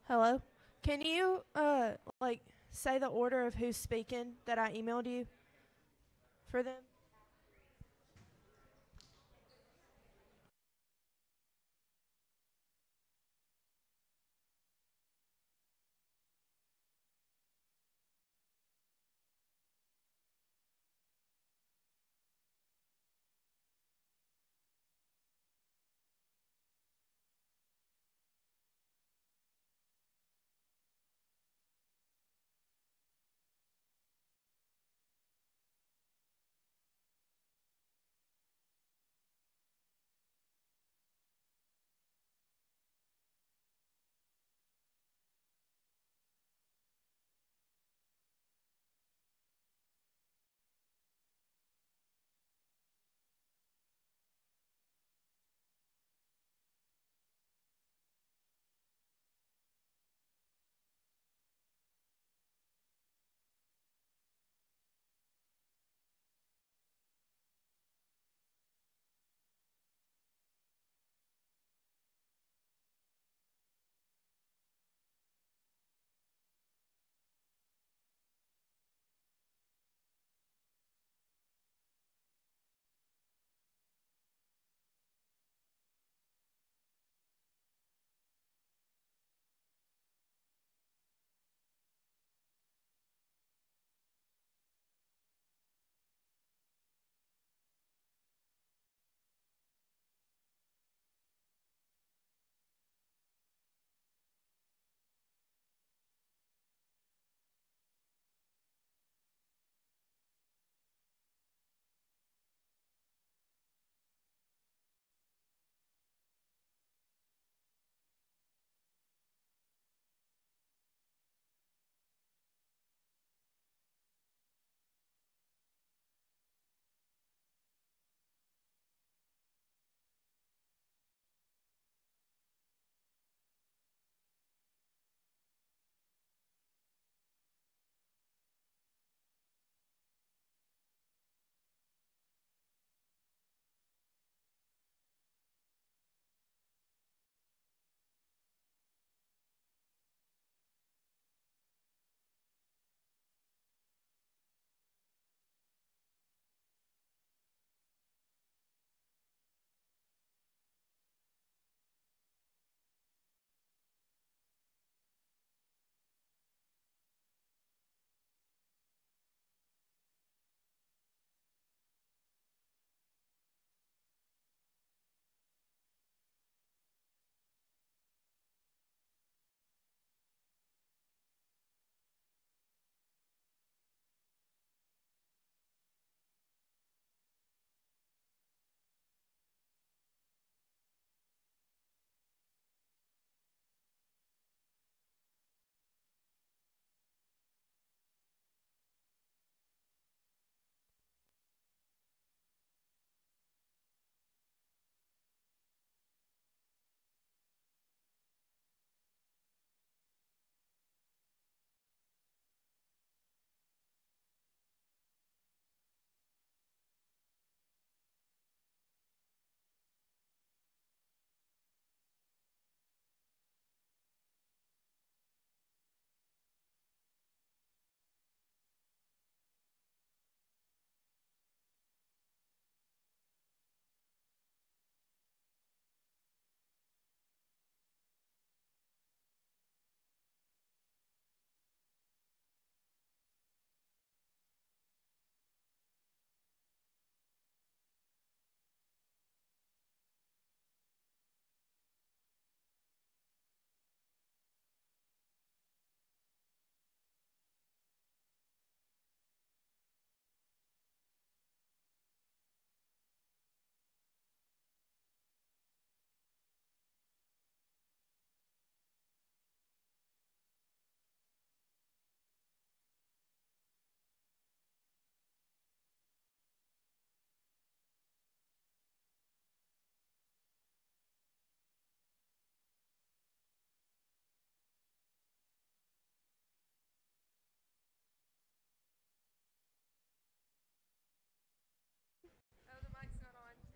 Hello. Can you say the order of who's speaking that I emailed you for them?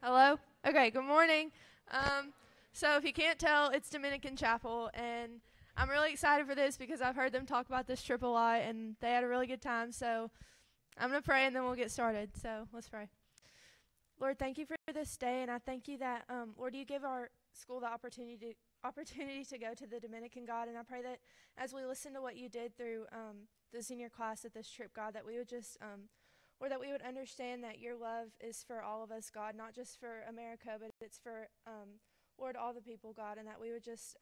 Hello? Okay, good morning. Um, so if you can't tell, it's Dominican Chapel, and I'm really excited for this because I've heard them talk about this trip a lot, and they had a really good time. So I'm going to pray, and then we'll get started. So let's pray. Lord, thank you for this day, and I thank you that, Lord, you give our school the opportunity to go to the Dominican, God, and I pray that as we listen to what you did through the senior class at this trip, God, that we would just, or that we would understand that your love is for all of us, God, not just for America, but it's for, Lord, all the people, God, and that we would just,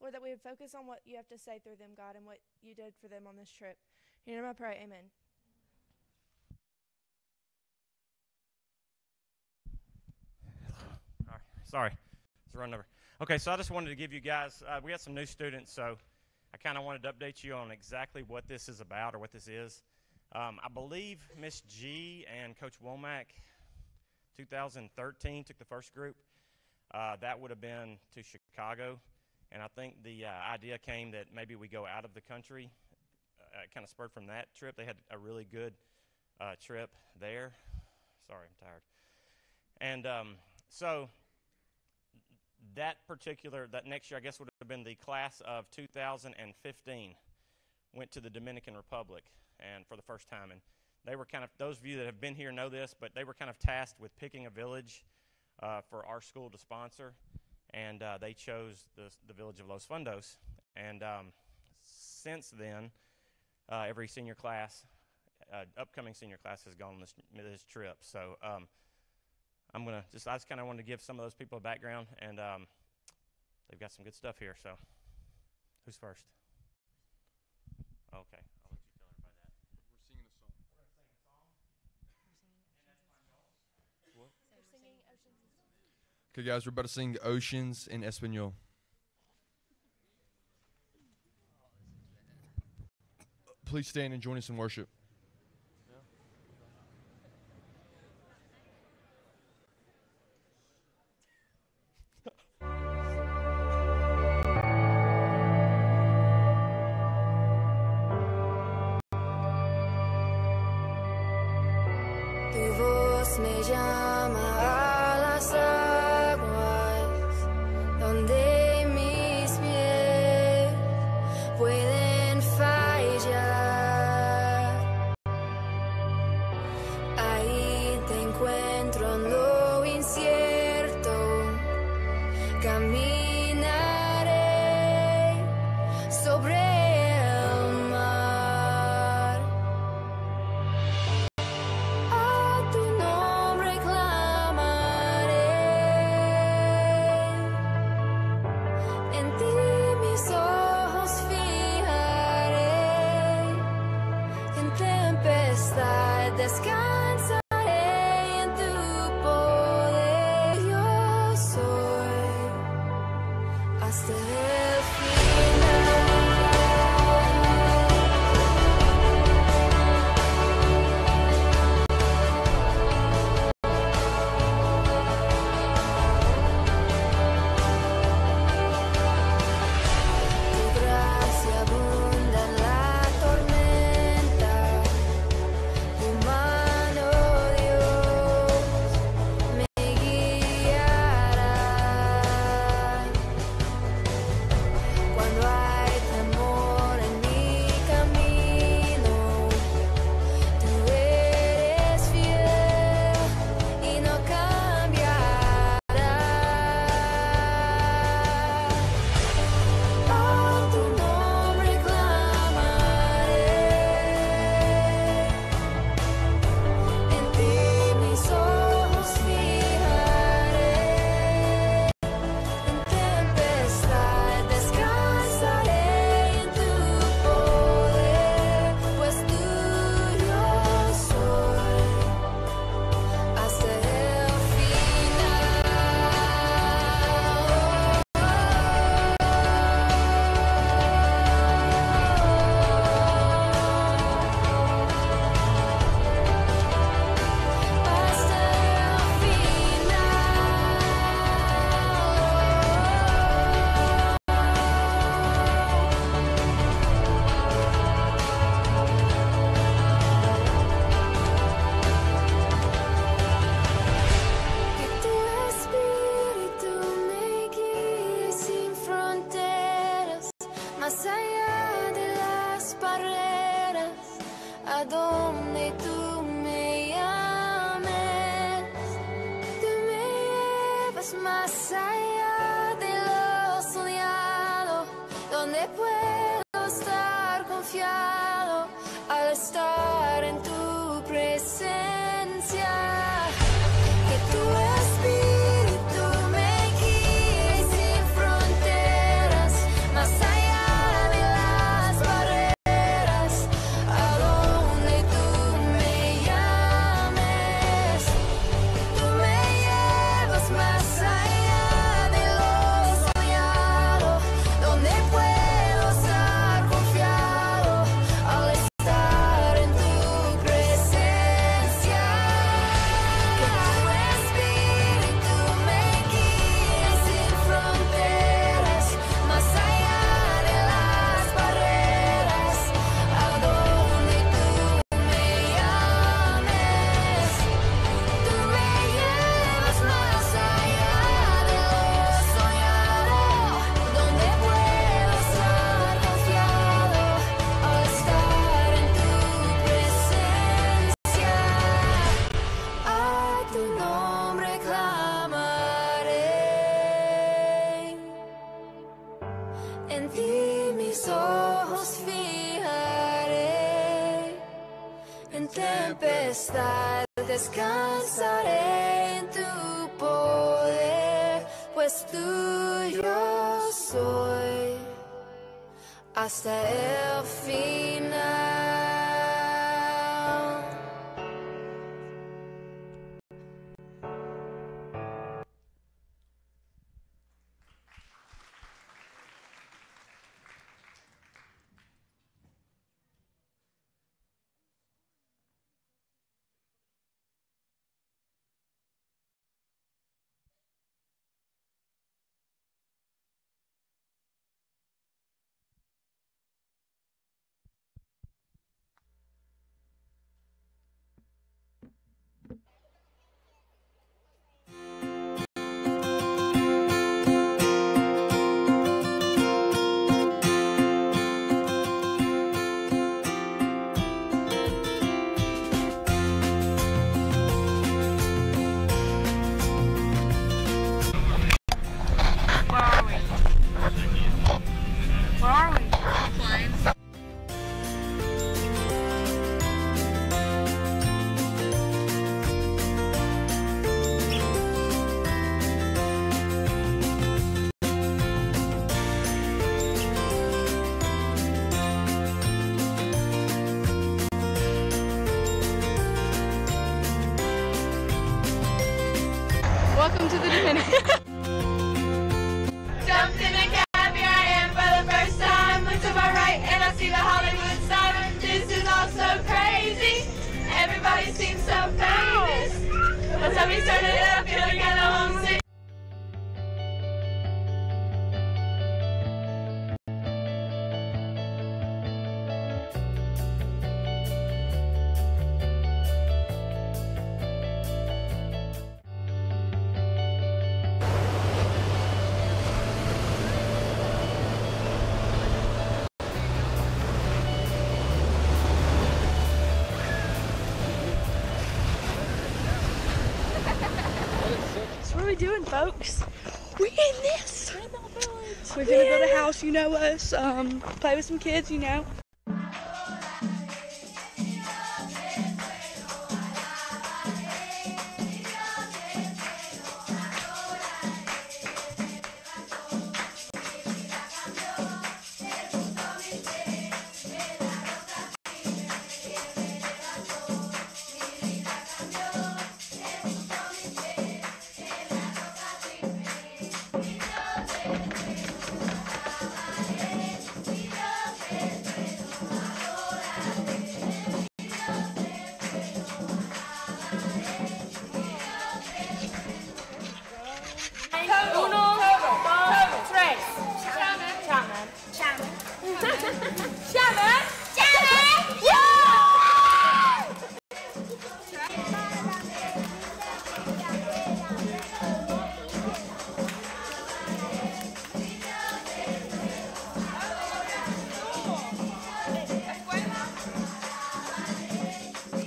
Lord, that we would focus on what you have to say through them, God, and what you did for them on this trip. In your name I pray, amen. All right, sorry, it's a run number. Okay, so I just wanted to give you guys, we got some new students, so I kind of wanted to update you on exactly what this is about or what this is. I believe Miss G and Coach Womack, 2013, took the first group. That would have been to Chicago, and I think the idea came that maybe we go out of the country. It kind of spurred from that trip. They had a really good trip there. Sorry, I'm tired. And so that next year, I guess, would have been the class of 2015, went to the Dominican Republic, and for the first time. And they were kind of, those of you that have been here know this, but they were kind of tasked with picking a village for our school to sponsor, and they chose the village of Los Fondos. And since then, every senior class, upcoming senior class, has gone on this trip. So I just kind of wanted to give some of those people a background, and they've got some good stuff here. So who's first? Okay, I'll let you tell everybody that. We're singing a song. We're going to sing a song. What? They're singing Oceans. Okay, guys, we're about to sing Oceans in Espanol. Please stand and join us in worship. Me llama a las aguas donde mis pies pueden fallar. Ahí te encuentro en lo incierto. Caminaré sobre el mar. A tu nombre clamaré. En ti mis ojos fijaré. En tempestad descansaré en tu poder. Yo soy hasta el final. Tu gracia abunda en la tormenta, tu mano barreras a donde tú me llames. Tú me llevas más allá de lo soñado, donde puedo estar confiado al estar en tu presencia. Que tu espíritu me guíe sin fronteras, más allá de las barreras, a donde tú me llames. Tú me llevas más allá de lo soñado, donde puedo estar confiado al estar en tu presencia. Que tu espíritu me guíe sin fronteras, más allá de las barreras, a donde tú me llames. Tú me llevas más allá de lo soñado, donde puedo estar confiado al estar en tu presencia. A tu nombre clamaré, en ti mis ojos fijaré, en tempestad descansaré en tu poder, pues tuyo soy hasta el final. Welcome to the Dominican. Jumped in a cab, here I am for the first time. Look to my right and I see the Hollywood sign. This is all so crazy. Everybody seems so famous. But tell me, turn it up, feeling kind of homesick. So what are we doing, folks? We're in this. We're gonna build a house, you know us. Play with some kids, you know.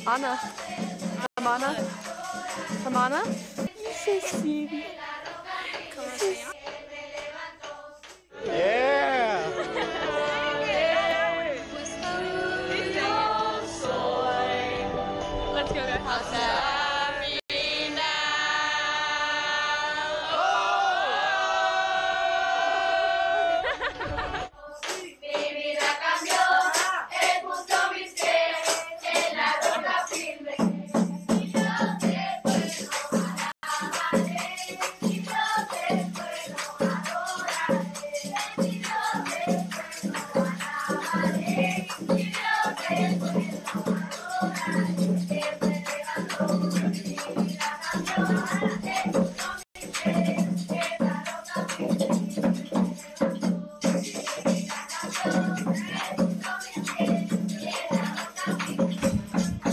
Anna. I'm Anna. I'm Anna. You're so sweet. Let's go, guys.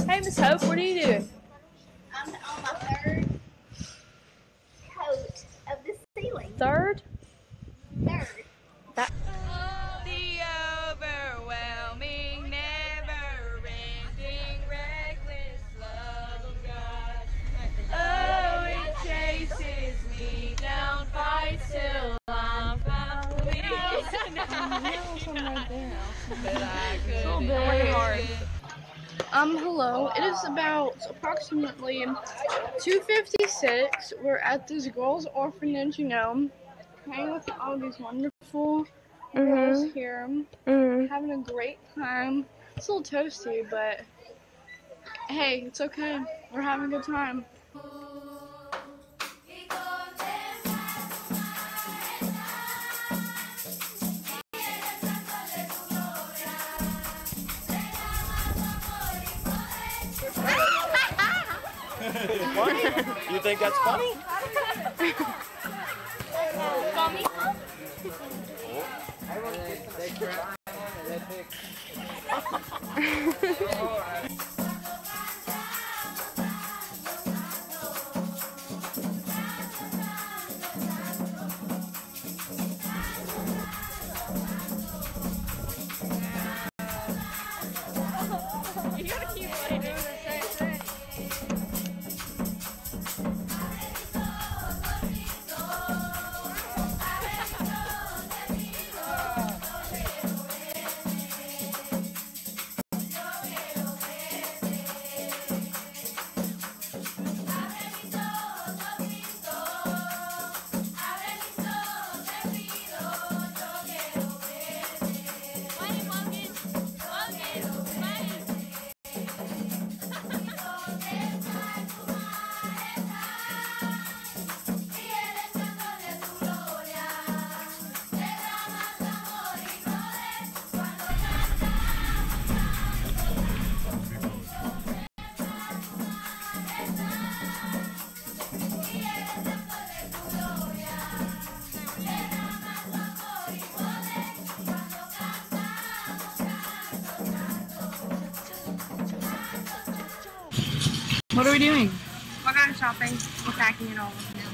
Hey, Miss Hope, what are you doing? I'm on my third coat of the ceiling. Third? Third. The overwhelming, never-ending, reckless love of God. Oh, it chases me down, fights till I'm found. Hello. It is about approximately 2:56. We're at this girls' orphanage, you know, hanging with all these wonderful girls here, having a great time. It's a little toasty, but hey, it's okay. We're having a good time. Funny? You think that's funny? Funny? What are we doing? We're going shopping. We're packing it all now.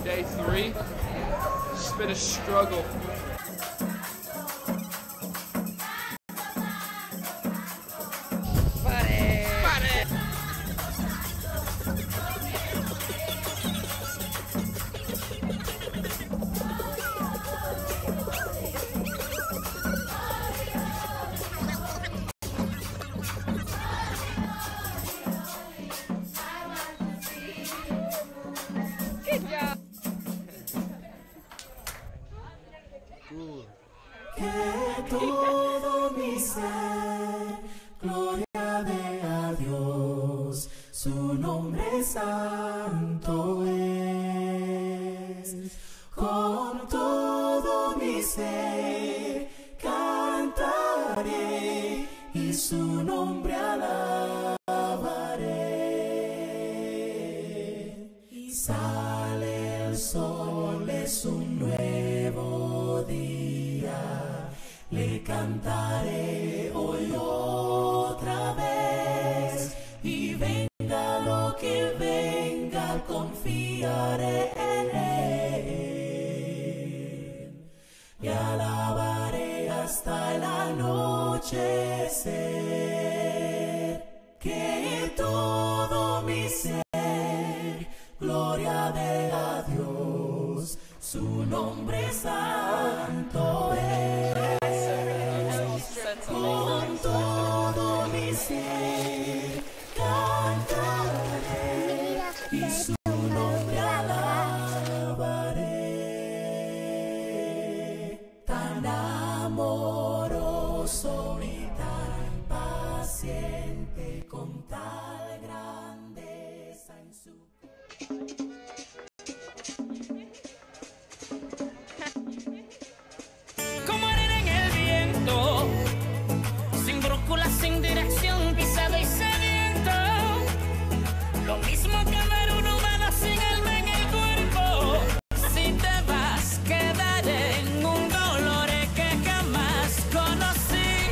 Day 3. It's been a struggle. Que todo mi ser, gloria de a Dios, su nombre santo es. Con todo mi ser cantaré y su nombre alabaré. Y sale el el sol es un nuevo día, le cantaré hoy otra vez, y venga lo que venga, confiaré en él, y alabaré hasta el anochecer, que todo mi ser gloria de a Dios, su nombre santo es. Con todo mi ser cantaré y su nombre alabaré. Tan amoroso y tan paciente, con tal grandeza en su... Como arena en el viento, sin brújula, sin dirección, pisado y sediento. Lo mismo que ver un humano sin alma en el cuerpo. Si te vas, quedaré en un dolor que jamás conocí.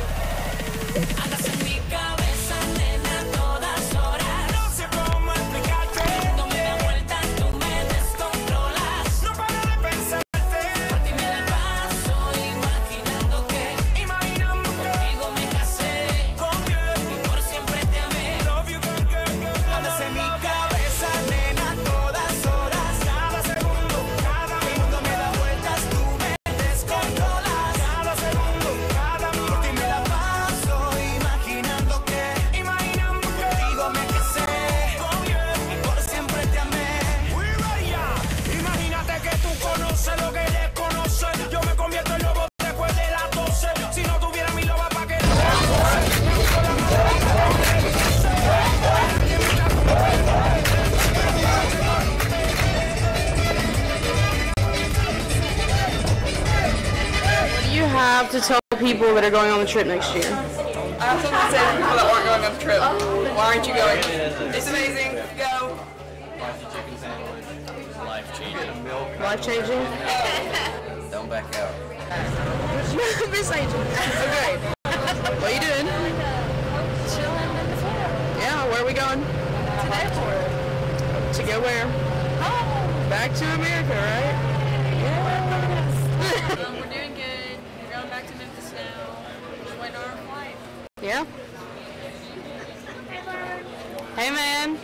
Andas en mi cabeza, nena, a todas horas. No sé cómo explicarte. No me da vueltas, tú me descontrolas. No paro de pensarte. Por ti me la paso imaginando que contigo me casé. Y por siempre te amé. Andas en mi cabeza, nena, a todas horas. Cada segundo, cada minuto me da vueltas, tú me descontrolas. Cada segundo, cada minuto. Por ti me la paso imaginando que contigo me casé. Y por siempre te amé. Imagínate que tú conoces lo que desconoces. Yo me convierto en lobo después de las 12. Si no tuviera mi loba, ¿pa' qué la What do you have to tell people that are going on the trip next year? I have something to say to people that aren't going on the trip. Why aren't you going? It's amazing. Go. Life changing. Life changing? Don't back out. Miss Angel. Okay. What are you doing? Chilling in the floor. Yeah, where are we going? To the airport. To go where? Home. Back to America, right? We're doing good. We're going back to Memphis now. Just waiting on our flight. Yeah? Hey, man.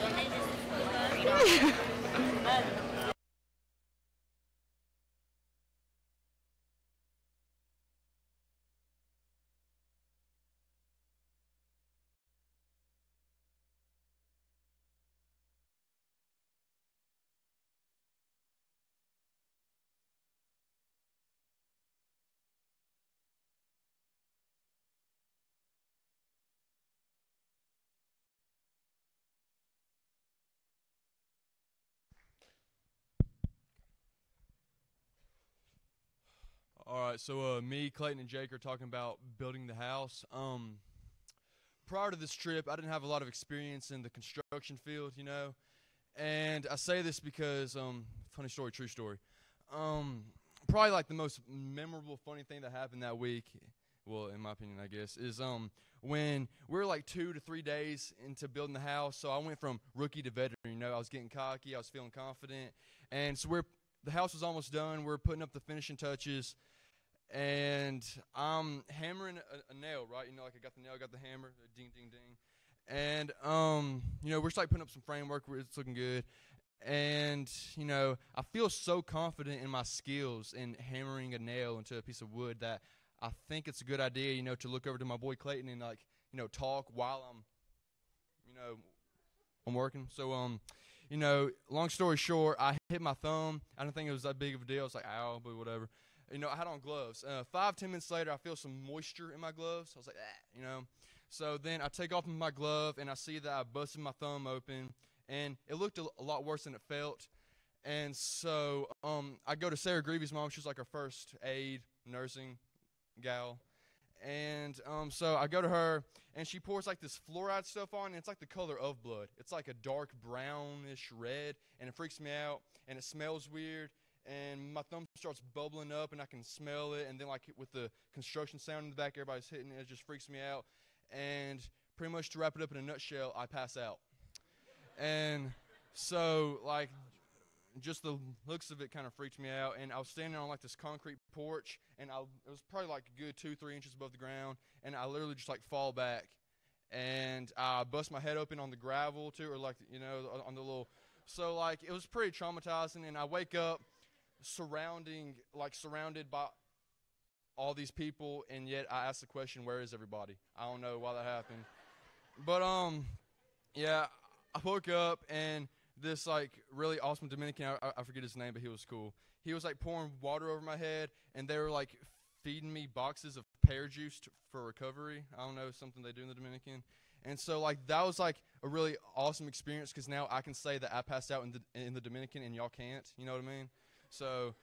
All right, so me, Clayton, and Jake are talking about building the house. Prior to this trip, I didn't have a lot of experience in the construction field, you know. And I say this because, funny story, true story. Probably like the most memorable, funny thing that happened that week, well, in my opinion, I guess, is when we were like 2 to 3 days into building the house. So I went from rookie to veteran, you know. I was getting cocky, I was feeling confident. And so the house was almost done. We're putting up the finishing touches. And I'm hammering a nail, right? You know, like I got the nail, got the hammer, ding, ding, ding. And, you know, we're just like putting up some framework. It's looking good. And, you know, I feel so confident in my skills in hammering a nail into a piece of wood that I think it's a good idea, you know, to look over to my boy Clayton and, like, you know, talk while I'm working. So, you know, long story short, I hit my thumb. I didn't think it was that big of a deal. It's like, ow, but whatever. You know, I had on gloves. 5-10 minutes later, I feel some moisture in my gloves. I was like, you know. So then I take off my glove, and I see that I busted my thumb open, and it looked a lot worse than it felt. And so I go to Sarah Greavy's mom. She was like our first aide, nursing gal. And so I go to her, and she pours like this fluoride stuff on, and it's like the color of blood. It's like a dark brownish red, and it freaks me out, and it smells weird, and my thumb starts bubbling up, and I can smell it, and then like with the construction sound in the back, everybody's hitting it, it just freaks me out. And pretty much to wrap it up in a nutshell, I pass out. And so like just the looks of it kind of freaked me out, and I was standing on like this concrete porch, and it was probably like a good 2-3 inches above the ground, and I literally just like fall back, and I bust my head open on the gravel too, or like, you know, on the little, so like it was pretty traumatizing. And I wake up surrounded by all these people, and yet I ask the question, where is everybody? I don't know why that happened, but yeah, I woke up, and this like really awesome Dominican, I forget his name, but he was cool. He was like pouring water over my head, and they were like feeding me boxes of pear juice for recovery. I don't know, something they do in the Dominican. And so like that was like a really awesome experience, because now I can say that I passed out in the Dominican and y'all can't. You know what I mean? So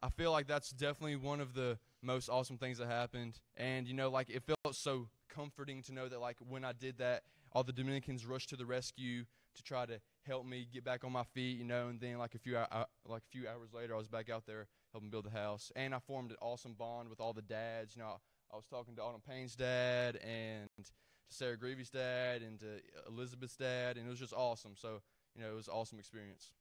I feel like that's definitely one of the most awesome things that happened. And you know, like it felt so comforting to know that like when I did that, all the Dominicans rushed to the rescue to try to help me get back on my feet, you know. And then like a few hours later, I was back out there helping build the house, and I formed an awesome bond with all the dads. You know, I was talking to Autumn Payne's dad, and to Sarah Greavy's dad, and to Elizabeth's dad, and it was just awesome. So you know, it was an awesome experience.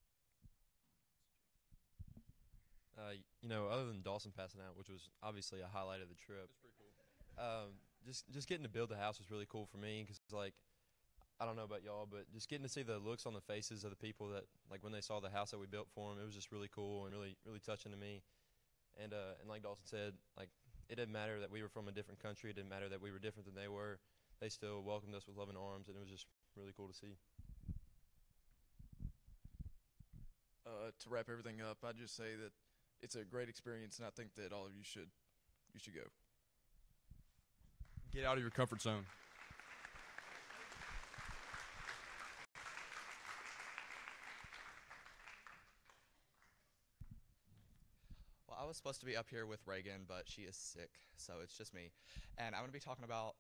You know, other than Dawson passing out, which was obviously a highlight of the trip, That's pretty cool. just getting to build the house was really cool for me, because like, I don't know about y'all, but just getting to see the looks on the faces of the people that, like, when they saw the house that we built for them, it was just really cool and really, really touching to me. And like Dawson said, like, it didn't matter that we were from a different country. It didn't matter that we were different than they were. They still welcomed us with loving arms, and it was just really cool to see. To wrap everything up, I'd just say that it's a great experience, and I think that all of you should go. Get out of your comfort zone. Well, I was supposed to be up here with Reagan, but she is sick, so it's just me. And I'm going to be talking about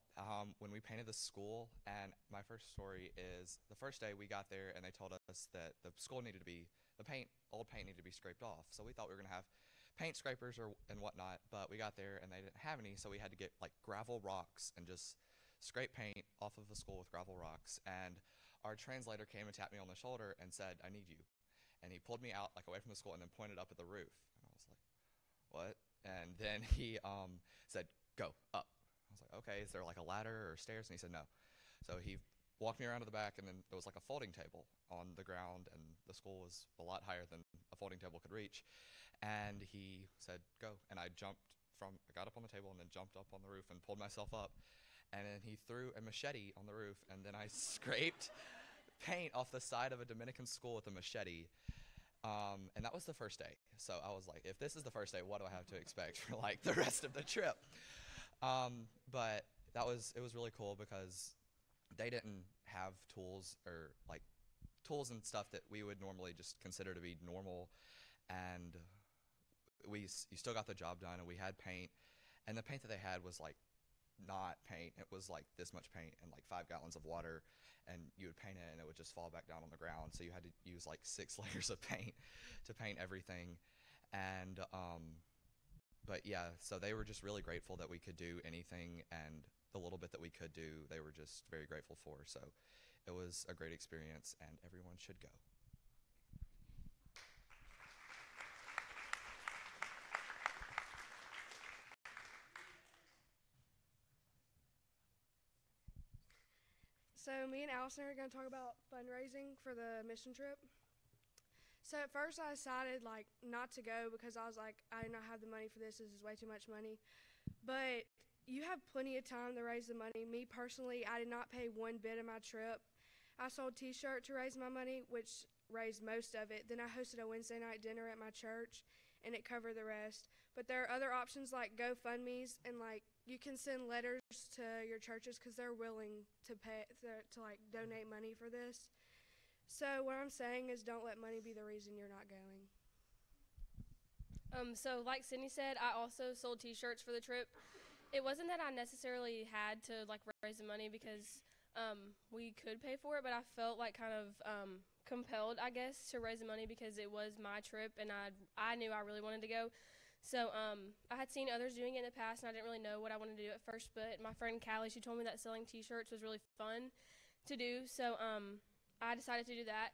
when we painted the school. And my first story is the first day we got there, and they told us that the school needed to be, old paint needed to be scraped off. So we thought we were going to have paint scrapers and whatnot, but we got there and they didn't have any, so we had to get like gravel rocks and just scrape paint off of the school with gravel rocks. And our translator came and tapped me on the shoulder and said, "I need you." And he pulled me out like away from the school and then pointed up at the roof. And I was like, "What?" And then he said, "Go up." I was like, "Okay, is there like a ladder or stairs?" And he said, "No." So he walked me around to the back, and then there was like a folding table on the ground, and the school was a lot higher than a folding table could reach. And he said, "Go." And I got up on the table and then jumped up on the roof and pulled myself up. And then he threw a machete on the roof, and then I scraped paint off the side of a Dominican school with a machete. And that was the first day. So I was like, if this is the first day, what do I have to expect for like the rest of the trip? But it was really cool, because they didn't have tools or like tools and stuff that we would normally just consider to be normal. And you still got the job done, and we had paint, and the paint that they had was like not paint. It was like this much paint and like 5 gallons of water, and you would paint it and it would just fall back down on the ground. So you had to use like 6 layers of paint to paint everything. And but yeah, so they were just really grateful that we could do anything, and the little bit that we could do, they were just very grateful for. So it was a great experience, and everyone should go. So me and Allison are going to talk about fundraising for the mission trip. So at first I decided like not to go, because I was like, I do not have the money for this. This is way too much money. But you have plenty of time to raise the money. Me personally, I did not pay one bit of my trip. I sold t-shirts to raise my money, which raised most of it. Then I hosted a Wednesday night dinner at my church, and it covered the rest. But there are other options like GoFundMe's, and like you can send letters to your churches, because they're willing to pay to like donate money for this. So what I'm saying is, don't let money be the reason you're not going. So like Sydney said, I also sold t-shirts for the trip, it wasn't that I necessarily had to like raise the money because we could pay for it, but I felt like kind of compelled, I guess, to raise the money because it was my trip and I knew I really wanted to go. So I had seen others doing it in the past, and I didn't really know what I wanted to do at first. But my friend Callie, she told me that selling T-shirts was really fun to do, so I decided to do that.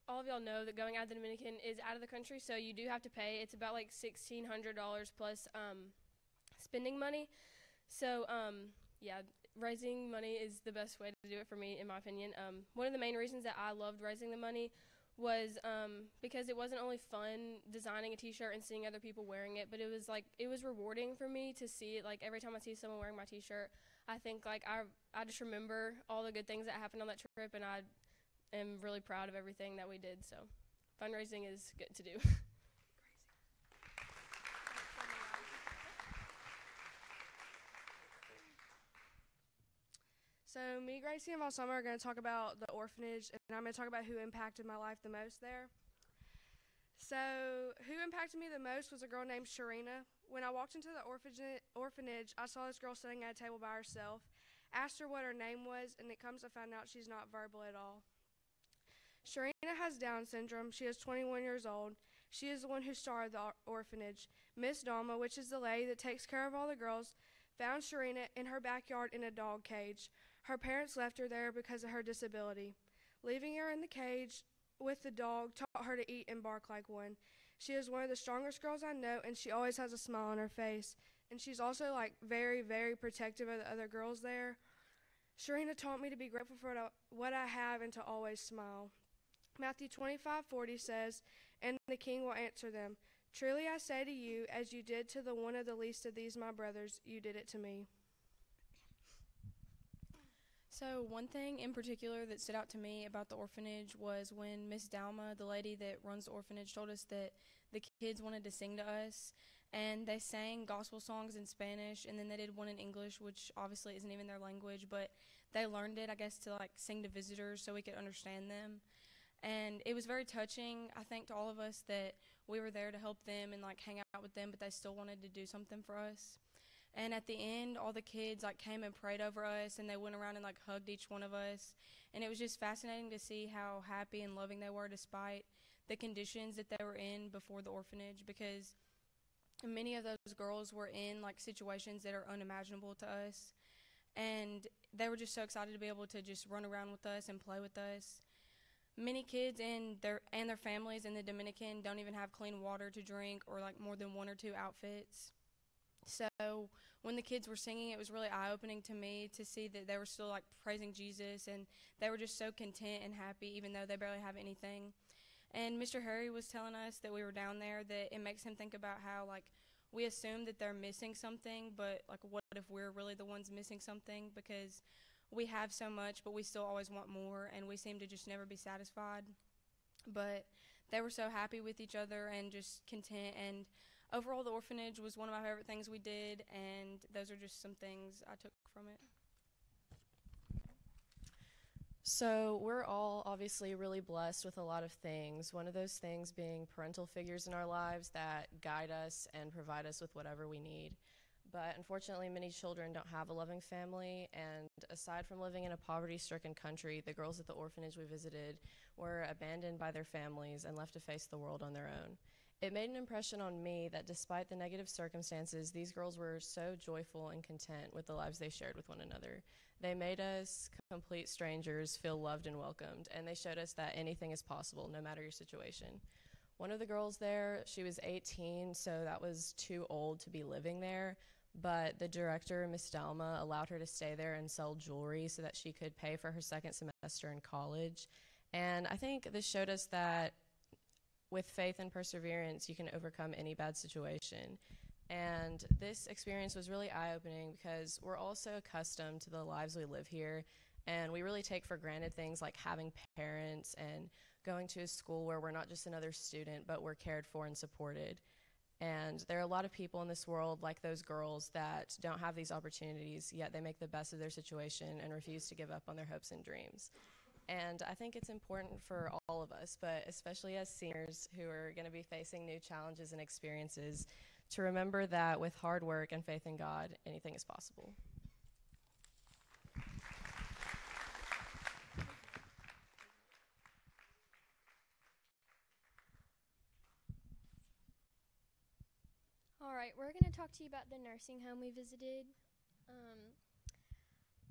All of y'all know that going out of the Dominican is out of the country, so you do have to pay. It's about like $1,600 plus spending money. So yeah, raising money is the best way to do it for me, in my opinion. One of the main reasons that I loved raising the money was because it wasn't only fun designing a T-shirt and seeing other people wearing it, but it was rewarding for me to see it. Like every time I see someone wearing my T-shirt, I think like I just remember all the good things that happened on that trip, and I am really proud of everything that we did. So fundraising is good to do. So me, Gracie, and Valsama are going to talk about the orphanage, and I'm going to talk about who impacted my life the most there. So who impacted me the most was a girl named Sharina. When I walked into the orphanage, I saw this girl sitting at a table by herself, asked her what her name was, and it comes to find out she's not verbal at all. Sharina has Down syndrome. She is 21 years old. She is the one who started the orphanage. Miss Dalma, which is the lady that takes care of all the girls, found Sharina in her backyard in a dog cage. Her parents left her there because of her disability. Leaving her in the cage with the dog taught her to eat and bark like one. She is one of the strongest girls I know, and she always has a smile on her face. And she's also like very, very protective of the other girls there. Sharina taught me to be grateful for what I have and to always smile. Matthew 25:40 says, "And the king will answer them, 'Truly I say to you, as you did to the one of the least of these my brothers, you did it to me.'" So one thing in particular that stood out to me about the orphanage was when Miss Dalma, the lady that runs the orphanage, told us that the kids wanted to sing to us, and they sang gospel songs in Spanish, and then they did one in English, which obviously isn't even their language, but they learned it, I guess, to like sing to visitors so we could understand them. And it was very touching, I think, to all of us that we were there to help them and like hang out with them, but they still wanted to do something for us. And at the end, all the kids like came and prayed over us, and they went around and like hugged each one of us. And it was just fascinating to see how happy and loving they were despite the conditions that they were in before the orphanage, because many of those girls were in like situations that are unimaginable to us. And they were just so excited to be able to just run around with us and play with us. Many kids and their families in the Dominican don't even have clean water to drink or like more than one or two outfits. So when the kids were singing, it was really eye-opening to me to see that they were still like praising Jesus, and they were just so content and happy even though they barely have anything. And Mr. Harry was telling us that we were down there that it makes him think about how like we assume that they're missing something, but like what if we're really the ones missing something, because we have so much but we still always want more, and we seem to just never be satisfied. But they were so happy with each other and just content, and overall the orphanage was one of my favorite things we did, and those are just some things I took from it. So we're all obviously really blessed with a lot of things, one of those things being parental figures in our lives that guide us and provide us with whatever we need. But unfortunately, many children don't have a loving family, and aside from living in a poverty-stricken country, the girls at the orphanage we visited were abandoned by their families and left to face the world on their own. It made an impression on me that despite the negative circumstances, these girls were so joyful and content with the lives they shared with one another. They made us complete strangers feel loved and welcomed, and they showed us that anything is possible, no matter your situation. One of the girls there, she was 18, so that was too old to be living there, but the director, Miss Dalma, allowed her to stay there and sell jewelry so that she could pay for her second semester in college. And I think this showed us that with faith and perseverance, you can overcome any bad situation. And this experience was really eye-opening because we're all so accustomed to the lives we live here, and we really take for granted things like having parents and going to a school where we're not just another student, but we're cared for and supported. And there are a lot of people in this world, like those girls, that don't have these opportunities, yet they make the best of their situation and refuse to give up on their hopes and dreams. And I think it's important for all of us, but especially as seniors who are going to be facing new challenges and experiences, to remember that with hard work and faith in God, anything is possible. All right, we're going to talk to you about the nursing home we visited.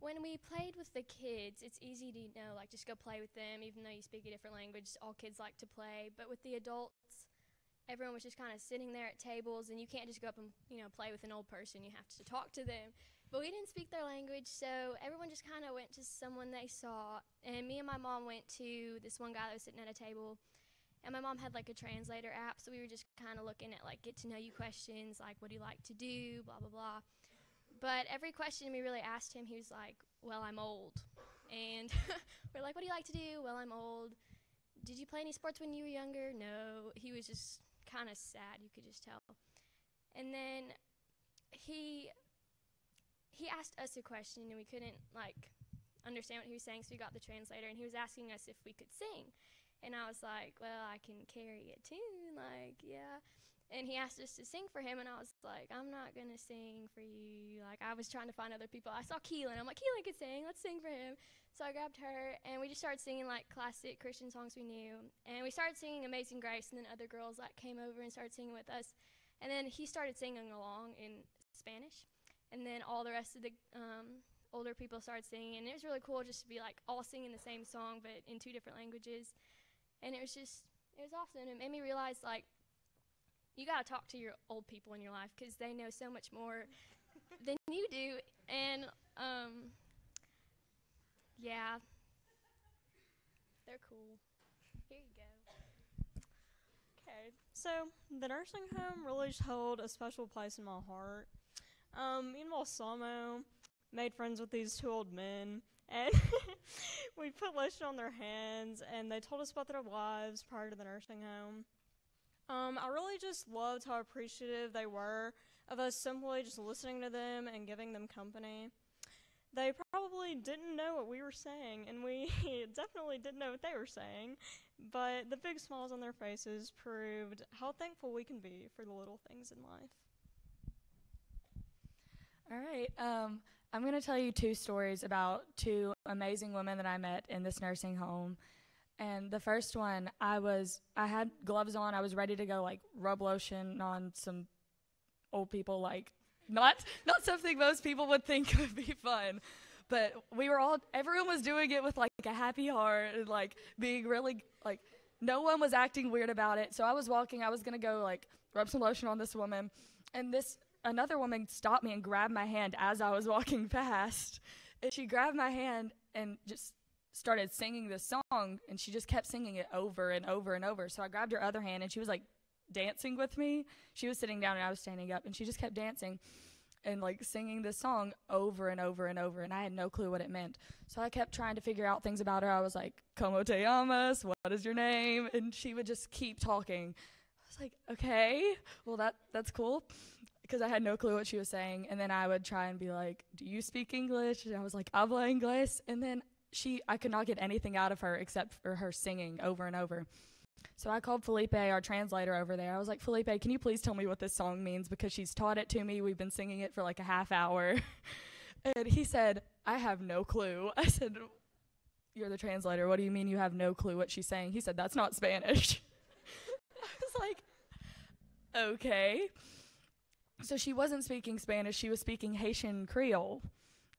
When we played with the kids, it's easy to like just go play with them, even though you speak a different language. All kids like to play, but with the adults, everyone was just kind of sitting there at tables, and you can't just go up and play with an old person. You have to talk to them. But we didn't speak their language, so everyone just kind of went to someone they saw. And me and my mom went to this one guy that was sitting at a table. And my mom had like a translator app, so we were just kind of looking at like get to know you questions, like what do you like to do, blah, blah, blah. But every question we really asked him, he was like, well, I'm old. And we're like, what do you like to do? Well, I'm old. Did you play any sports when you were younger? No. He was just kind of sad, you could just tell. And then he asked us a question, and we couldn't like understand what he was saying, so we got the translator, and he was asking us if we could sing. And I was like, well, I can carry a tune, like, yeah. And he asked us to sing for him, and I was like, I'm not going to sing for you. Like, I was trying to find other people. I saw Keelan. I'm like, Keelan could sing. Let's sing for him. So I grabbed her, and we just started singing, like, classic Christian songs we knew. And we started singing Amazing Grace, and then other girls, like, came over and started singing with us. And then he started singing along in Spanish. And then all the rest of the older people started singing. And it was really cool just to be, like, all singing the same song, but in 2 different languages. And it was awesome. It made me realize, like, you got to talk to your old people in your life because they know so much more than you do. And, yeah, they're cool. Here you go. Okay, so the nursing home really just held a special place in my heart. Me and Balsamo made friends with these 2 old men, and we put lotion on their hands, and they told us about their lives prior to the nursing home. I really just loved how appreciative they were of us simply just listening to them and giving them company. They probably didn't know what we were saying, and we definitely didn't know what they were saying, but the big smiles on their faces proved how thankful we can be for the little things in life. All right, I'm going to tell you 2 stories about 2 amazing women that I met in this nursing home. And the first one, I had gloves on. I was ready to go, like, rub lotion on some old people, like, not something most people would think would be fun. But everyone was doing it with, like, a happy heart and, like, being really, like, no one was acting weird about it. So I was going to go, like, rub some lotion on this woman. And another woman stopped me and grabbed my hand as I was walking past. And she grabbed my hand and just started singing this song, and she just kept singing it over and over and over. So I grabbed her other hand, and she was like dancing with me. She was sitting down and I was standing up, and she just kept dancing and like singing this song over and over and over, and I had no clue what it meant. So I kept trying to figure out things about her. I was like, "Como te llamas? What is your name?" And she would just keep talking. I was like, okay, well that's cool, because I had no clue what she was saying. And then I would try and be like, "Do you speak English?" And I was like, "Habla inglés." And then I could not get anything out of her except for her singing over and over. So I called Felipe, our translator over there. I was like, "Felipe, can you please tell me what this song means? Because she's taught it to me. We've been singing it for like a half hour." And he said, "I have no clue." I said, "You're the translator. What do you mean you have no clue what she's saying?" He said, "That's not Spanish." I was like, okay. So she wasn't speaking Spanish. She was speaking Haitian Creole.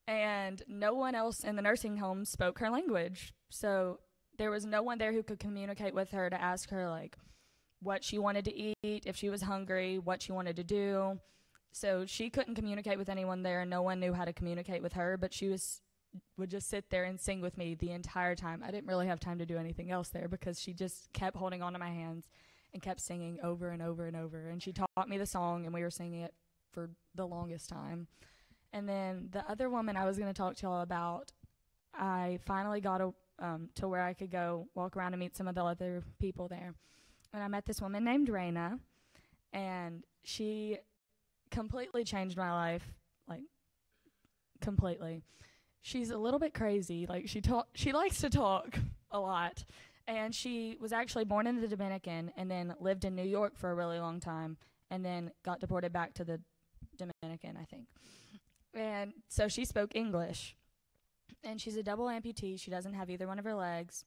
And no one else in the nursing home spoke her language. So there was no one there who could communicate with her to ask her, like, what she wanted to eat, if she was hungry, what she wanted to do. So she couldn't communicate with anyone there. No one knew how to communicate with her, but she would just sit there and sing with me the entire time. I didn't really have time to do anything else there because she just kept holding onto my hands and kept singing over and over and over. And she taught me the song, and we were singing it for the longest time. And then the other woman I was going to talk to y'all about, I finally got to where I could go walk around and meet some of the other people there. And I met this woman named Raina, and she completely changed my life, like, completely. She's a little bit crazy. Like, she likes to talk a lot. And she was actually born in the Dominican and then lived in New York for a really long time and then got deported back to the Dominican, I think. And so she spoke English. And she's a double amputee. She doesn't have either one of her legs.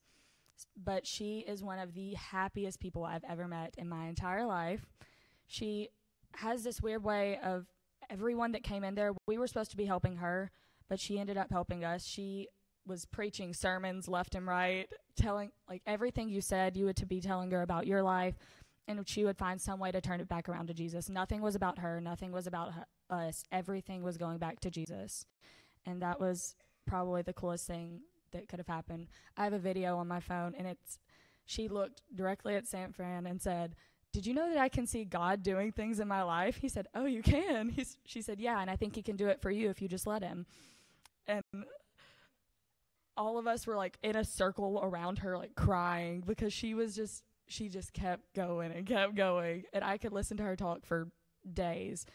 But she is one of the happiest people I've ever met in my entire life. She has this weird way of everyone that came in there, we were supposed to be helping her, but she ended up helping us. She was preaching sermons left and right, telling, like, everything you said, you would to be telling her about your life, and she would find some way to turn it back around to Jesus. Nothing was about her. Nothing was about us. Everything was going back to Jesus. And that was probably the coolest thing that could have happened. I have a video on my phone, and she looked directly at San Fran and said, "Did you know that I can see God doing things in my life?" He said, "Oh, you can?" She said, "Yeah, and I think he can do it for you if you just let him." And all of us were like in a circle around her, like crying, because she just kept going and kept going, and I could listen to her talk for days.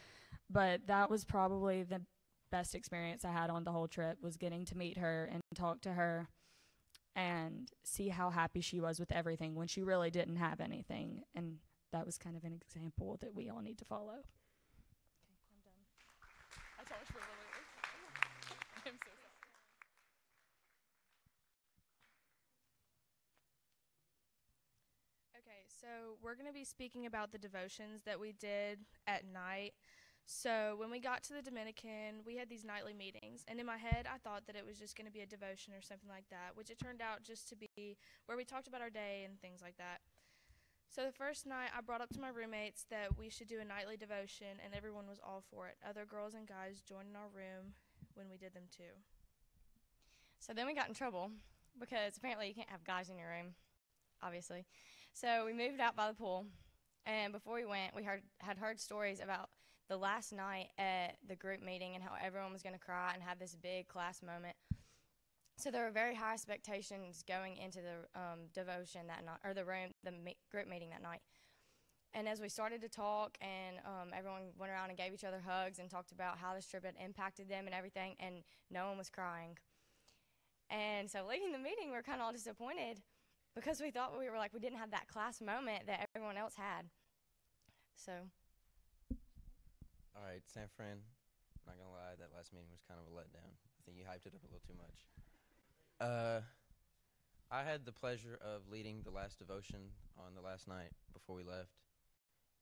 But that was probably the best experience I had on the whole trip, was getting to meet her and talk to her and see how happy she was with everything when she really didn't have anything. And that was kind of an example that we all need to follow. Okay, I'm done. I talked for a little bit. I'm so sorry. Okay, so we're going to be speaking about the devotions that we did at night. So when we got to the Dominican, we had these nightly meetings, and in my head, I thought that it was just going to be a devotion or something like that, which it turned out just to be where we talked about our day and things like that. So the first night, I brought up to my roommates that we should do a nightly devotion, and everyone was all for it. Other girls and guys joined in our room when we did them too. So then we got in trouble because apparently you can't have guys in your room, obviously. So we moved out by the pool, and before we went, we had heard stories about the last night at the group meeting and how everyone was going to cry and have this big class moment. So there were very high expectations going into the devotion that night, or the group meeting that night. And as we started to talk, and everyone went around and gave each other hugs and talked about how this trip had impacted them and everything, and no one was crying. And so leaving the meeting, we were kind of all disappointed because we thought we didn't have that class moment that everyone else had. So. All right, San Fran, not going to lie, that last meeting was kind of a letdown. I think you hyped it up a little too much. I had the pleasure of leading the last devotion on the last night before we left,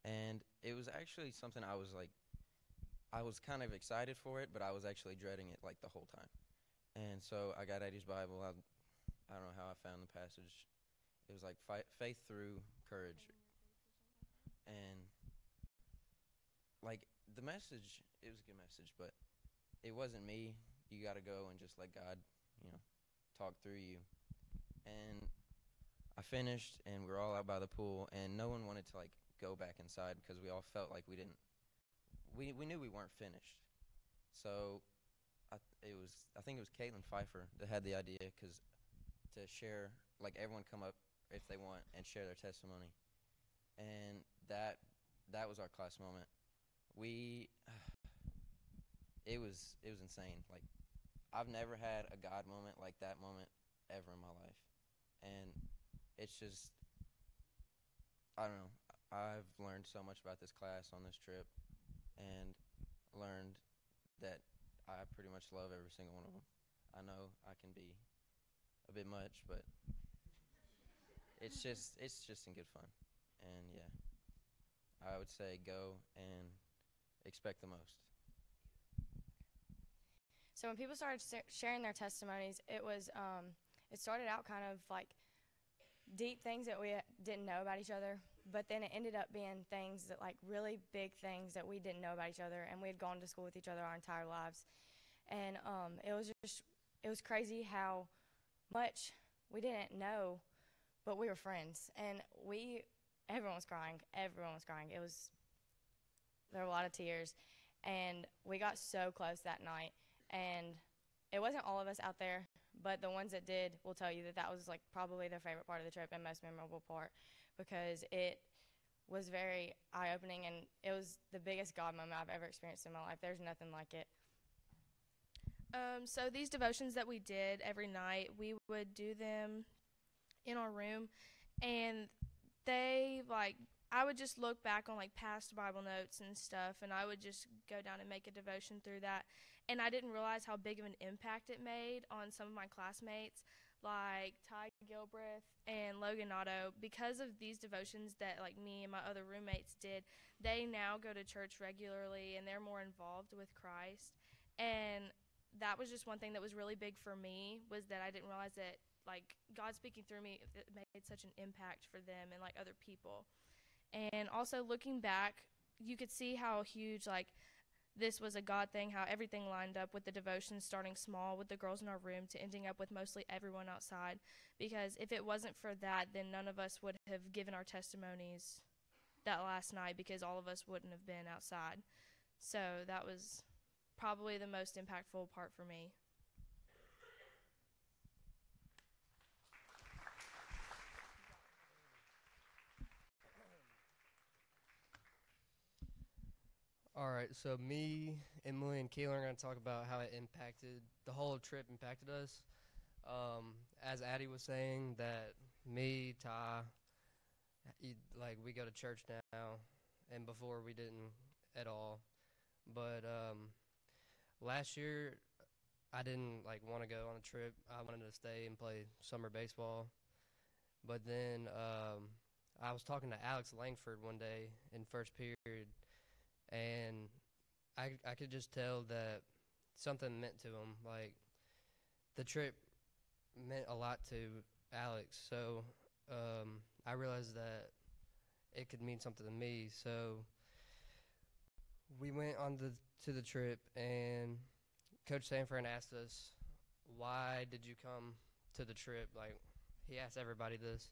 and it was actually something I was kind of excited for it, but I was actually dreading it like the whole time. And so I got Eddie's Bible. I don't know how I found the passage. It was like faith through courage. And like the message, it was a good message, but it wasn't me. You got to go and just let God, talk through you. And I finished, and we were all out by the pool, and no one wanted to like go back inside because we all felt like we knew we weren't finished. So I think it was Caitlin Pfeiffer that had the idea, to share, like, everyone come up if they want and share their testimony. And that was our class moment. It was insane. Like, I've never had a God moment like that moment ever in my life. And it's just, I don't know, I've learned so much about this class on this trip, and learned that I pretty much love every single one of them. I know I can be a bit much, but it's just in good fun. And yeah, I would say go and expect the most. So when people started sharing their testimonies, it started out kind of like deep things that we didn't know about each other, but then it ended up being things that, like, really big things that we didn't know about each other, and we had gone to school with each other our entire lives. And it was crazy how much we didn't know, but we were friends. And everyone was crying. There were a lot of tears, and we got so close that night. And it wasn't all of us out there, but the ones that did will tell you that was like probably their favorite part of the trip and most memorable part, because it was very eye-opening, and it was the biggest God moment I've ever experienced in my life. There's nothing like it. So these devotions that we did every night, we would do them in our room, and they, like, I would just look back on like past Bible notes and stuff, and I would just go down and make a devotion through that. And I didn't realize how big of an impact it made on some of my classmates, like Ty Gilbreth and Logan Otto. Because of these devotions that like me and my other roommates did, they now go to church regularly and they're more involved with Christ. And that was just one thing that was really big for me, was that I didn't realize that like God speaking through me, it made such an impact for them and like other people. And also looking back, you could see how huge like this was a God thing, how everything lined up with the devotions, starting small with the girls in our room to ending up with mostly everyone outside. Because if it wasn't for that, then none of us would have given our testimonies that last night, because all of us wouldn't have been outside. So that was probably the most impactful part for me. All right, so me, Emily, and Keelan are going to talk about how it impacted, the whole trip impacted us. As Addie was saying, that me, Ty, like we go to church now, and before we didn't at all. But last year, I didn't like want to go on a trip. I wanted to stay and play summer baseball. But then I was talking to Alex Langford one day in first period, and I could just tell that something meant to him. Like, the trip meant a lot to Alex, so I realized that it could mean something to me. So we went on to the trip, and Coach Sanford asked us, why did you come to the trip? Like, he asked everybody this,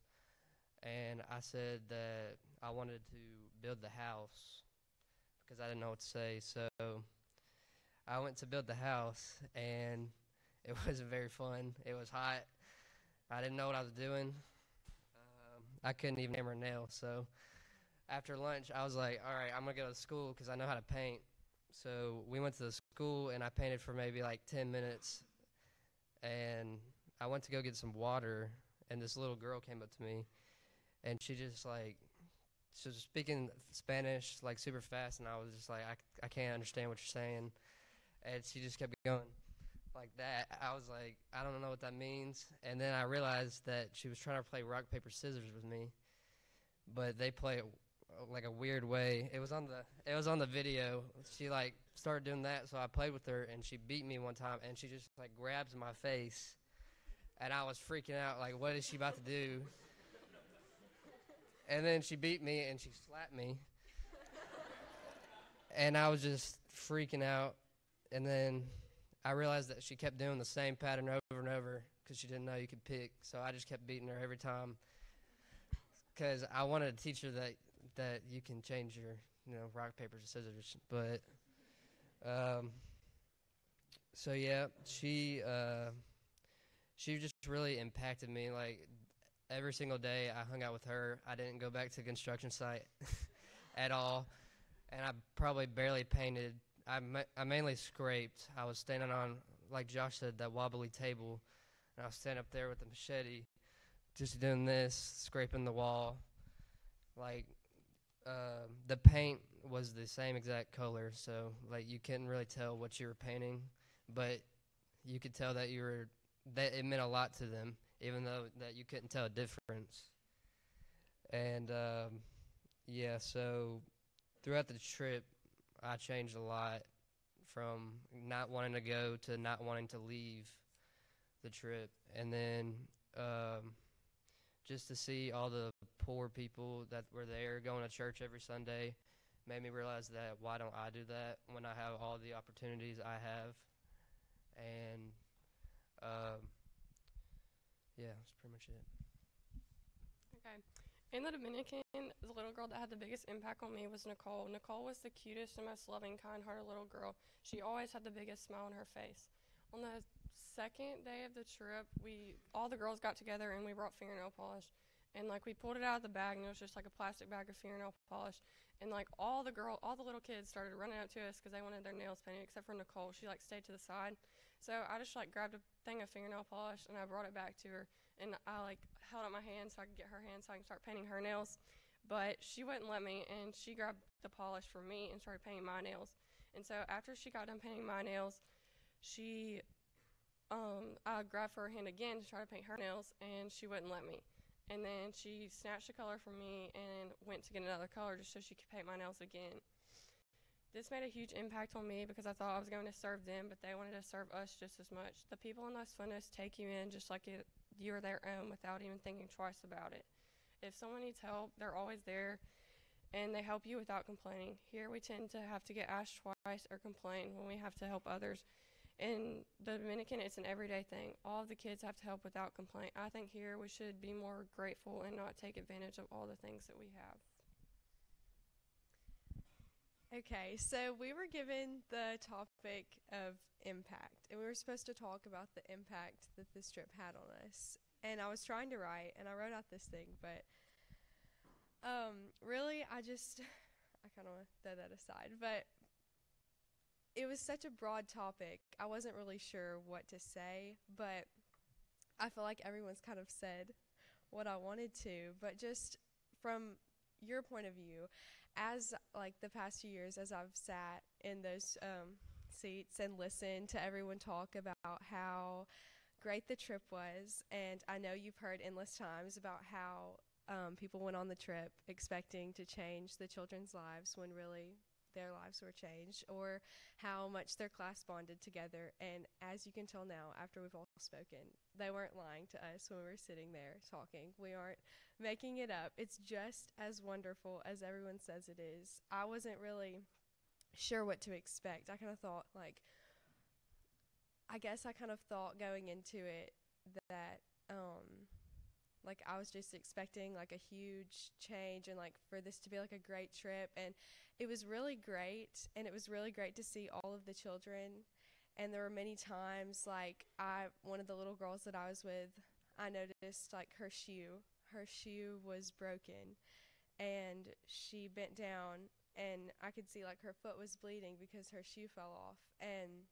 and I said that I wanted to build the house, because I didn't know what to say. So I went to build the house, and it wasn't very fun. It was hot. I didn't know what I was doing. I couldn't even hammer a nail. So after lunch, I was like, all right, I'm going to go to school because I know how to paint. So we went to the school, and I painted for maybe like 10 minutes. And I went to go get some water, and this little girl came up to me, and she just like, she was speaking Spanish like super fast, and I was just like, I can't understand what you're saying. And she just kept going like that. I was like, I don't know what that means. And then I realized that she was trying to play rock, paper, scissors with me, but they play it like a weird way. It was on the video. She like started doing that, so I played with her, and she beat me one time, and she just like grabs my face, and I was freaking out like, what is she about to do? And then she beat me, and she slapped me. And I was just freaking out. And then I realized that she kept doing the same pattern over and over because she didn't know you could pick. So I just kept beating her every time because I wanted to teach her that you can change your, rock, paper, scissors. But, so yeah, she just really impacted me. Like, every single day I hung out with her. I didn't go back to the construction site at all, and I probably barely painted. I mainly scraped. I was standing on, like Josh said, that wobbly table, and I was standing up there with the machete, just doing this, scraping the wall. Like, the paint was the same exact color, so like you couldn't really tell what you were painting, but you could tell that that it meant a lot to them, even though that you couldn't tell a difference. And, yeah, so throughout the trip, I changed a lot from not wanting to go to not wanting to leave the trip. And then just to see all the poor people that were there going to church every Sunday made me realize that why don't I do that when I have all the opportunities I have. And, yeah, that's pretty much it. Okay. In the Dominican, the little girl that had the biggest impact on me was Nicole. Nicole was the cutest and most loving, kind-hearted little girl. She always had the biggest smile on her face. On the second day of the trip, all the girls got together and we brought fingernail polish. And like we pulled it out of the bag, and it was just like a plastic bag of fingernail polish. And like all the little kids started running up to us because they wanted their nails painted, except for Nicole. She like stayed to the side. So I just like grabbed a thing of fingernail polish and I brought it back to her, and I like held up my hand so I could get her hand so I could start painting her nails. But she wouldn't let me, and she grabbed the polish from me and started painting my nails. And so after she got done painting my nails, I grabbed her hand again to try to paint her nails, and she wouldn't let me. And then she snatched the color from me and went to get another color just so she could paint my nails again. This made a huge impact on me because I thought I was going to serve them, but they wanted to serve us just as much. The people in Las Fuentes take you in just like you're their own without even thinking twice about it. If someone needs help, they're always there, and they help you without complaining. Here we tend to have to get asked twice or complain when we have to help others. In the Dominican, it's an everyday thing. All of the kids have to help without complaint. I think here we should be more grateful and not take advantage of all the things that we have. Okay, so we were given the topic of impact, and we were supposed to talk about the impact that this trip had on us. And I was trying to write, and I wrote out this thing, but really, I kind of want to throw that aside. But it was such a broad topic, I wasn't really sure what to say, but I feel like everyone's kind of said what I wanted to. But just from your point of view, as like the past few years, as I've sat in those seats and listened to everyone talk about how great the trip was, and I know you've heard endless times about how people went on the trip expecting to change the children's lives when really their lives were changed, or how much their class bonded together. And as you can tell now, after we've all spoken, they weren't lying to us when we were sitting there talking. We aren't making it up. It's just as wonderful as everyone says it is. I wasn't really sure what to expect. I kind of thought, going into it that I was just expecting like a huge change and like for this to be like a great trip, and it was really great, and it was really great to see all of the children. And there were many times one of the little girls that I was with, I noticed like her shoe was broken, and she bent down and I could see like her foot was bleeding because her shoe fell off, and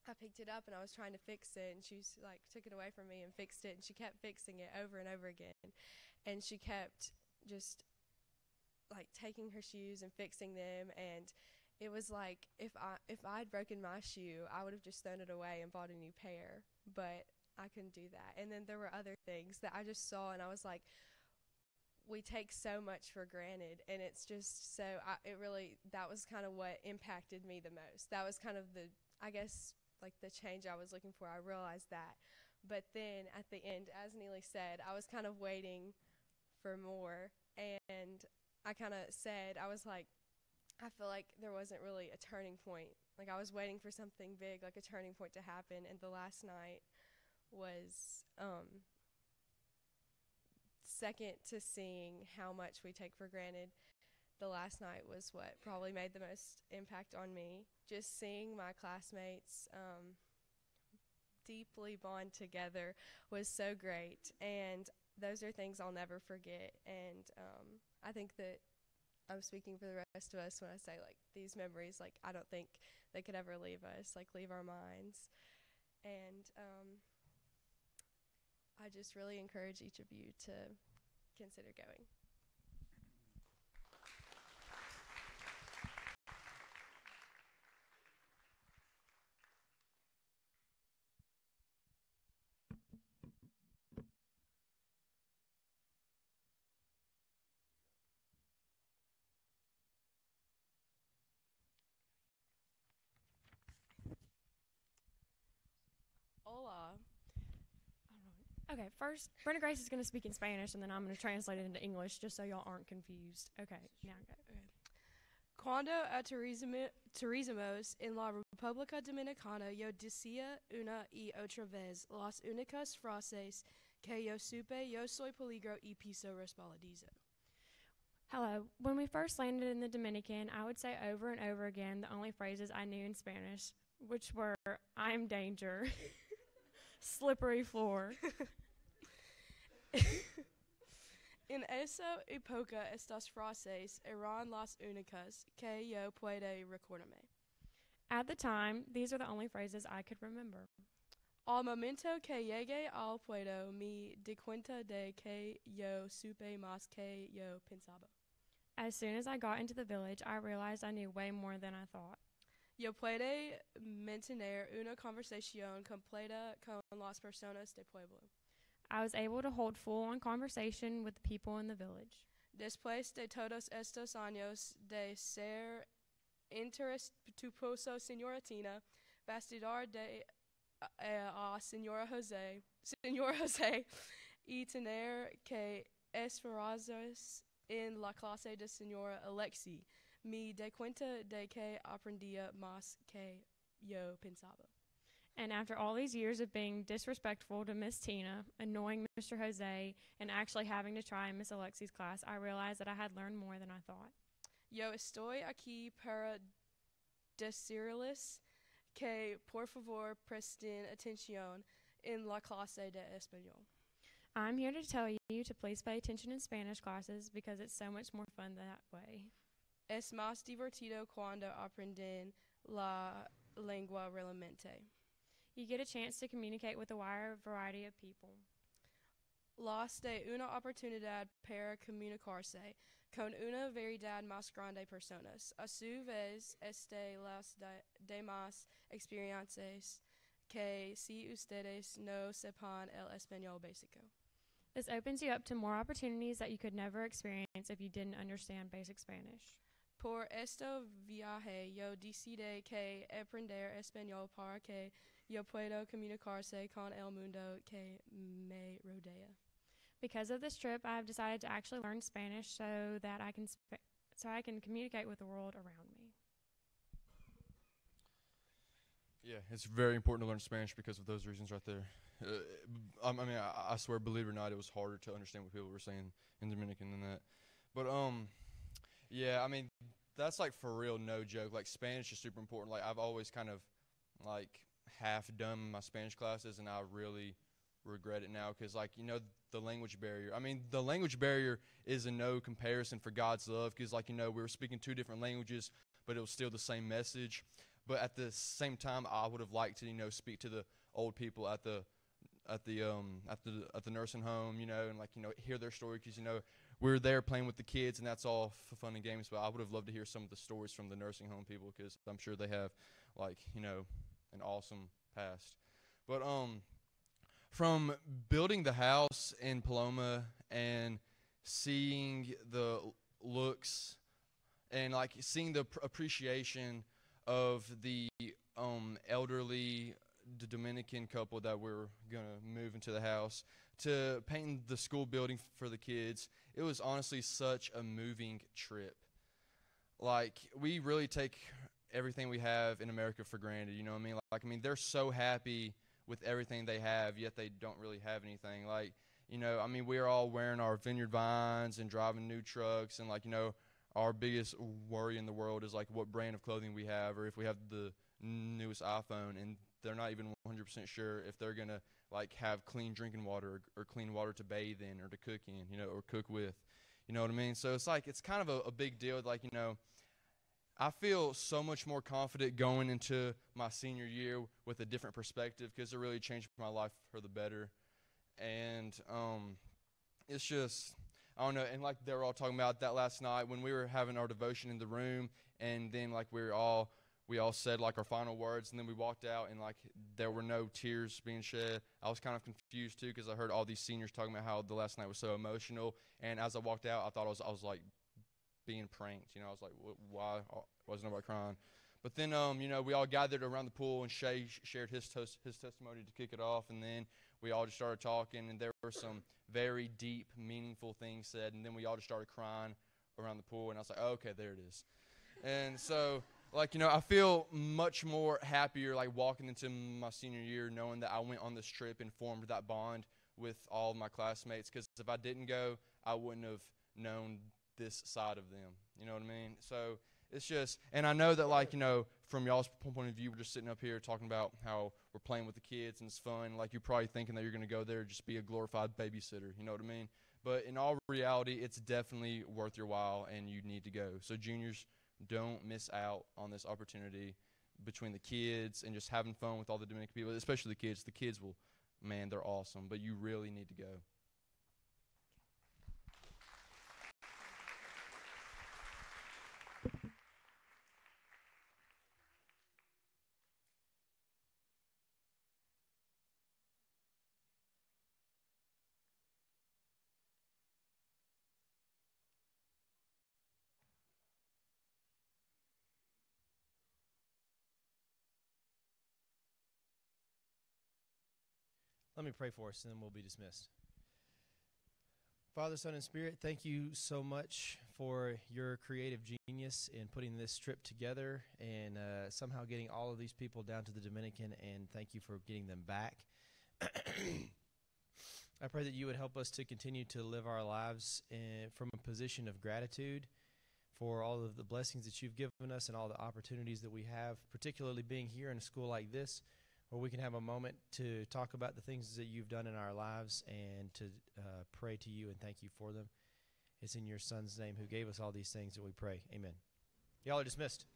I picked it up and I was trying to fix it, and she took it away from me and fixed it, and she kept fixing it over and over again, and she kept just taking her shoes and fixing them. And it was like if I'd broken my shoe, I would have just thrown it away and bought a new pair, but I couldn't do that. And then there were other things that I just saw, and I was like, we take so much for granted, and it's just so that was kind of what impacted me the most. That was kind of the change I was looking for. I realized that. But then at the end, as Neely said, I was kind of waiting for more, and I kind of said, I was like, I feel like there wasn't really a turning point. Like I was waiting for something big, like a turning point to happen, and the last night was second to seeing how much we take for granted. The last night was what probably made the most impact on me. Just seeing my classmates deeply bond together was so great, and those are things I'll never forget. And I think that I'm speaking for the rest of us when I say these memories, I don't think they could ever leave us, leave our minds. And I just really encourage each of you to consider going. Hola. Okay, first, Brenda Grace is going to speak in Spanish, and then I'm going to translate it into English, just so y'all aren't confused. Okay, now go. Cuando aterrizamos en la República Dominicana, yo decía una y otra vez las únicas frases que yo supe, yo soy peligro y piso resbaladizo. Hello. When we first landed in the Dominican, I would say over and over again the only phrases I knew in Spanish, which were, I'm danger, slippery floor. En esa época, estas frases eran las únicas que yo puedo recordarme. At the time, these are the only phrases I could remember. Al momento que llegué al puerto, me di cuenta de que yo supe más que yo pensaba. As soon as I got into the village, I realized I knew way more than I thought. Yo puede mantener una conversación completa con las personas de pueblo. I was able to hold full-on conversation with the people in the village. Después de todos estos años de ser interestupioso, señora Tina, bastidor de señora Jose, y tener que esperarse en la clase de señora Alexi, me di cuenta de que aprendía más que yo pensaba. And after all these years of being disrespectful to Miss Tina, annoying Mr. Jose, and actually having to try in Miss Alexi's class, I realized that I had learned more than I thought. Yo estoy aquí para decirles que por favor presten atención en la clase de español. I'm here to tell you to please pay attention in Spanish classes because it's so much more fun that way. Es más divertido cuando aprenden la lengua realmente. You get a chance to communicate with a wide variety of people. Las de una oportunidad para comunicarse con una variedad más grande de personas. A su vez, las demás experiencias que si ustedes no sepan el español básico. This opens you up to more opportunities that you could never experience if you didn't understand basic Spanish. Por esto viaje, yo decidí que aprender español para que yo pueda comunicarse con el mundo que me rodea. Because of this trip, I have decided to actually learn Spanish so that I can communicate with the world around me. Yeah, it's very important to learn Spanish because of those reasons right there. I swear, believe it or not, it was harder to understand what people were saying in Dominican than that. But yeah, I mean, that's like for real, no joke. Like Spanish is super important. Like I've always kind of like half done my Spanish classes, and I really regret it now because, like, you know, the language barrier. I mean, the language barrier is in no comparison for God's love because, like, you know, we were speaking two different languages, but it was still the same message. But at the same time, I would have liked to, you know, speak to the old people at the nursing home, you know, and, like, you know, hear their story because, you know, we're there playing with the kids, and that's all for fun and games. But I would have loved to hear some of the stories from the nursing home people because I'm sure they have, like, you know, an awesome past. But from building the house in Paloma and seeing the looks and, like, seeing the appreciation of the elderly Dominican couple that we're going to move into the house, to painting the school building for the kids, it was honestly such a moving trip. Like, we really take everything we have in America for granted, you know what I mean? Like, I mean, they're so happy with everything they have, yet they don't really have anything. Like, you know, I mean, we're all wearing our vineyard vines and driving new trucks, and, like, you know, our biggest worry in the world is, like, what brand of clothing we have or if we have the newest iPhone, and they're not even 100% sure if they're going to, like, have clean drinking water or clean water to bathe in or to cook in, you know, or cook with. You know what I mean? So it's like, it's kind of a big deal. Like, you know, I feel so much more confident going into my senior year with a different perspective because it really changed my life for the better. And it's just, I don't know, and like they were all talking about that last night when we were having our devotion in the room, and then like we all said like our final words, and then we walked out and like there were no tears being shed. I was kind of confused too because I heard all these seniors talking about how the last night was so emotional, and as I walked out, I thought I was like being pranked. You know, I was like, why wasn't nobody crying? But then, you know, we all gathered around the pool, and Shay shared his testimony to kick it off, and then we all just started talking, and there were some very deep, meaningful things said, and then we all just started crying around the pool, and I was like, oh, okay, there it is. And so, like, you know, I feel much more happier, like, walking into my senior year knowing that I went on this trip and formed that bond with all of my classmates, because if I didn't go, I wouldn't have known this side of them. You know what I mean? So it's just, and I know that, like, you know, from y'all's point of view, we're just sitting up here talking about how we're playing with the kids and it's fun. Like, you're probably thinking that you're going to go there and just be a glorified babysitter. You know what I mean? But in all reality, it's definitely worth your while, and you need to go. So juniors, don't miss out on this opportunity between the kids and just having fun with all the Dominican people, especially the kids. The kids will, man, they're awesome, but you really need to go. Let me pray for us, and then we'll be dismissed. Father, Son, and Spirit, thank you so much for your creative genius in putting this trip together and somehow getting all of these people down to the Dominican, and thank you for getting them back. I pray that you would help us to continue to live our lives from a position of gratitude for all of the blessings that you've given us and all the opportunities that we have, particularly being here in a school like this, where we can have a moment to talk about the things that you've done in our lives and to pray to you and thank you for them. It's in your Son's name, who gave us all these things, that we pray. Amen. Y'all are dismissed.